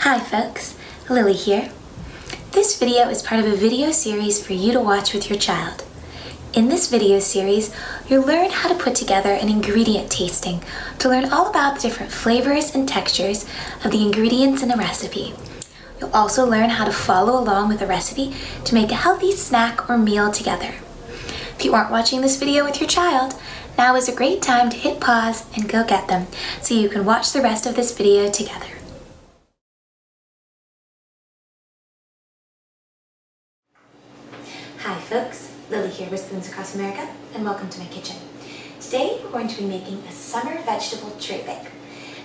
Hi folks, Lily here. This video is part of a video series for you to watch with your child. In this video series, you'll learn how to put together an ingredient tasting to learn all about the different flavors and textures of the ingredients in a recipe. You'll also learn how to follow along with a recipe to make a healthy snack or meal together. If you aren't watching this video with your child, now is a great time to hit pause and go get them so you can watch the rest of this video together. Hi folks, Lily here with Spoons Across America, and welcome to my kitchen. Today we're going to be making a summer vegetable tray bake.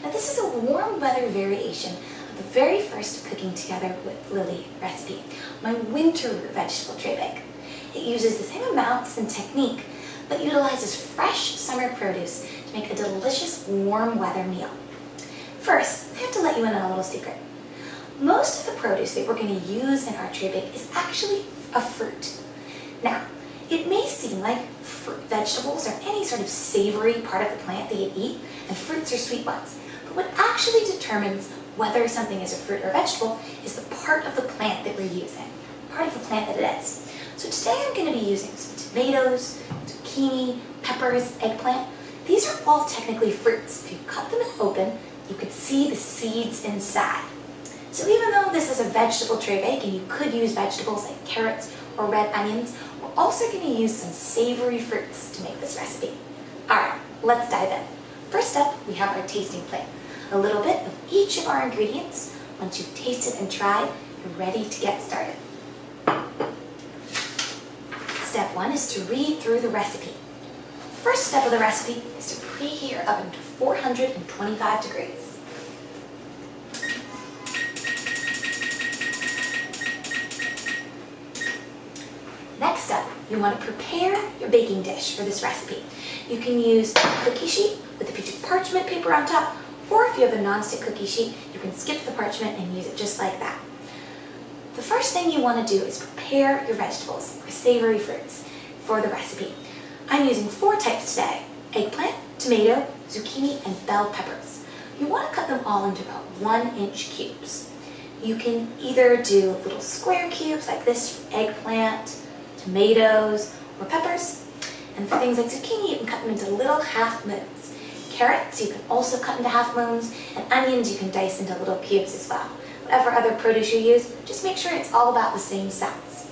Now this is a warm weather variation of the very first Cooking Together with Lily recipe, my winter vegetable tray bake. It uses the same amounts and technique, but utilizes fresh summer produce to make a delicious warm weather meal. First, I have to let you in on a little secret. Most of the produce that we're going to use in our tray bake is actually a fruit. Now, it may seem like vegetables are any sort of savory part of the plant that you eat, and fruits are sweet ones. But what actually determines whether something is a fruit or a vegetable is the part of the plant that we're using, part of the plant that it is. So today I'm going to be using some tomatoes, zucchini, peppers, eggplant. These are all technically fruits. If you cut them open, you could see the seeds inside. So even though this is a vegetable tray bake and you could use vegetables like carrots or red onions, we're also going to use some savory fruits to make this recipe. Alright, let's dive in. First up, we have our tasting plate. A little bit of each of our ingredients. Once you've tasted and tried, you're ready to get started. Step one is to read through the recipe. First step of the recipe is to preheat your oven to 425 degrees. Next up, you want to prepare your baking dish for this recipe. You can use a cookie sheet with a piece of parchment paper on top, or if you have a non-stick cookie sheet, you can skip the parchment and use it just like that. The first thing you want to do is prepare your vegetables, or savory fruits, for the recipe. I'm using 4 types today: eggplant, tomato, zucchini, and bell peppers. You want to cut them all into about 1-inch cubes. You can either do little square cubes like this for eggplant, tomatoes, or peppers. And for things like zucchini, you can cut them into little half moons. Carrots, you can also cut into half moons, and onions you can dice into little cubes as well. Whatever other produce you use, just make sure it's all about the same size.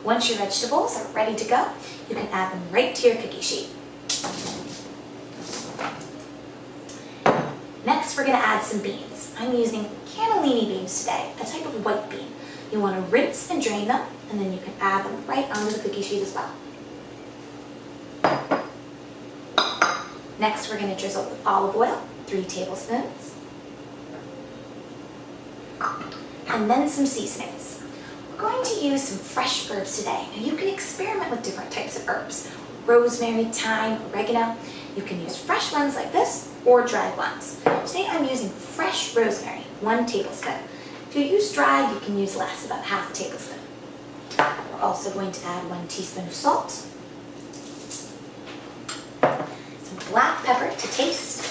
Once your vegetables are ready to go, you can add them right to your cookie sheet. Next, we're going to add some beans. I'm using cannellini beans today, a type of white bean. You want to rinse and drain them, and then you can add them right onto the cookie sheet as well. Next, we're going to drizzle with olive oil, 3 tablespoons. And then some seasonings. We're going to use some fresh herbs today. Now you can experiment with different types of herbs. Rosemary, thyme, oregano. You can use fresh ones like this or dried ones. Today I'm using fresh rosemary, 1 tablespoon. If you use dried, you can use less, about half a tablespoon. We're also going to add 1 teaspoon of salt, some black pepper to taste,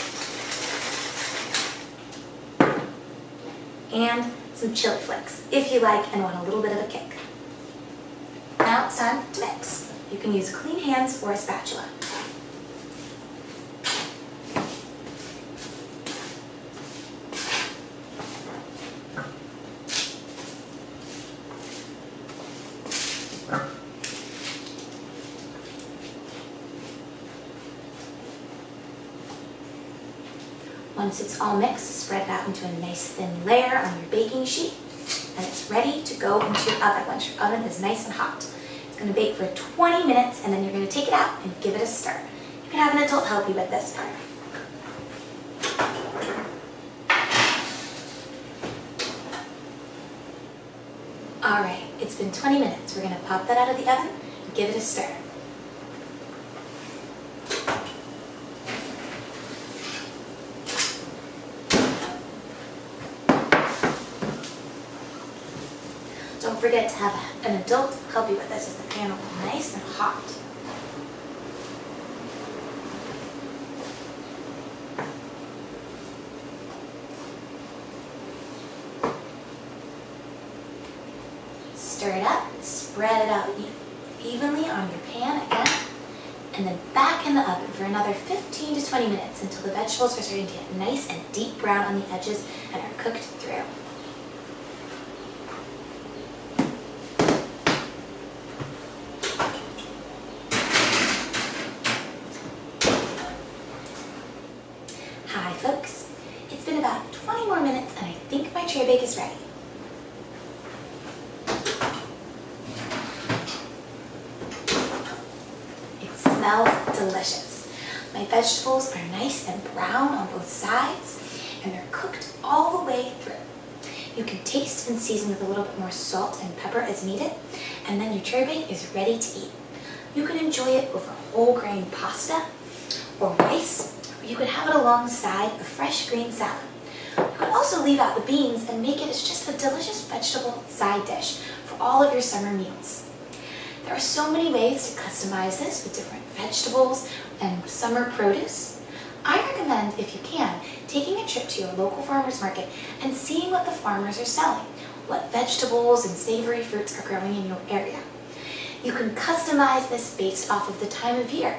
and some chili flakes, if you like and want a little bit of a kick. Now it's time to mix. You can use clean hands or a spatula. Once it's all mixed, spread it out into a nice thin layer on your baking sheet, and it's ready to go into your oven once your oven is nice and hot. It's going to bake for 20 minutes, and then you're going to take it out and give it a stir. You can have an adult help you with this part. Alright, it's been 20 minutes. We're going to pop that out of the oven and give it a stir. Don't forget to have an adult help you with this as the pan will be nice and hot. stir it up, spread it out evenly on your pan again, and then back in the oven for another 15 to 20 minutes until the vegetables are starting to get nice and deep brown on the edges and are cooked through. Hi folks, it's been about 20 more minutes and I think my tray bake is ready. It smells delicious. My vegetables are nice and brown on both sides and they're cooked all the way through. You can taste and season with a little bit more salt and pepper as needed, and then your tray bake is ready to eat. You can enjoy it over whole grain pasta or rice. You could have it alongside a fresh green salad. You could also leave out the beans and make it as just a delicious vegetable side dish for all of your summer meals. There are so many ways to customize this with different vegetables and summer produce. I recommend, if you can, taking a trip to your local farmer's market and seeing what the farmers are selling, what vegetables and savory fruits are growing in your area. You can customize this based off of the time of year.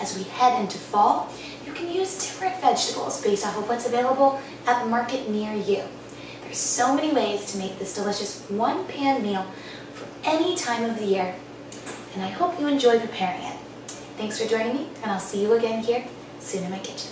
As we head into fall, you can use different vegetables based off of what's available at the market near you. There's so many ways to make this delicious one-pan meal for any time of the year, and I hope you enjoy preparing it. Thanks for joining me, and I'll see you again here soon in my kitchen.